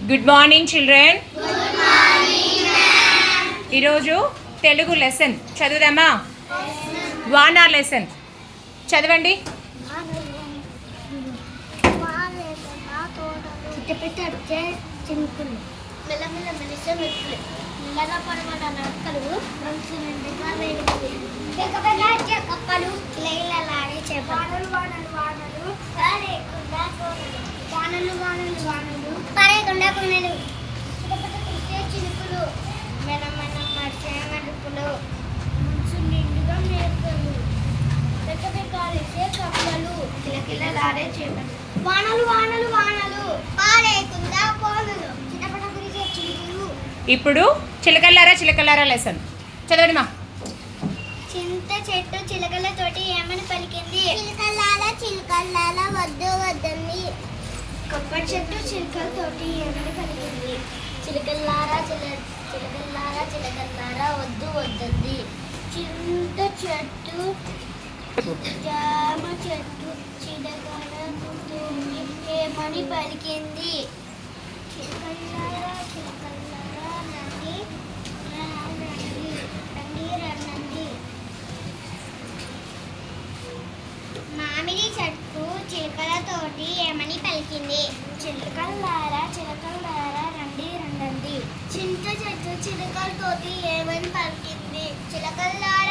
Good morning children. ఈరోజు Telugu lesson చదువుదామా? వాన lesson చదవండి. మెల్లమెల్ల మెలిసే మెట్లు మెల్లగా పడబడ నడకలు మనసు నిండుగా వేడుకలు పెద్ద కప్పలు లేలాడే చేపలు వానలు వానలు పారేకుండా వానలు వానలు వానలు పారేకుండా కొనలు కుట్టే చినుకులు మెల్లమెల్ల మడిచే మడుపులు మనసు నిండుగా మేకలు పెద్ద కప్పలు కిలకిలలాడే చేపలు వానలు వానలు వానలు పారేకుండా కోనలు ఇప్పుడు చిలకల్లారా చిలకల్లారా లెసన్ చదవండి మా. చింత చెట్టు చిలకలతోటి ఏమని పలికింది? చిలకల్లారా చిలకల్లారా వద్దు వద్దండి. కొబ్బరి చెట్టు చిలకలతోటి ఏమని పలికింది? చిలకల్లారా చిలకల్లారా చిలకల్లారా వద్దు వద్దండి. చింత చెట్టు జామ చెట్టు చిలకలతోటి ఏమని పలికింది? చిలకల్లారా చిలకల్లారా రండి రండి రండి. మామిడి చెట్టు చిలకలతోటి ఏమని పలికింది? చిలకల్లారా చిలకల్లారా రండి రండి. చింత చెట్టు చిలకలతోటి ఏమని పలికింది? చిలకల్లారా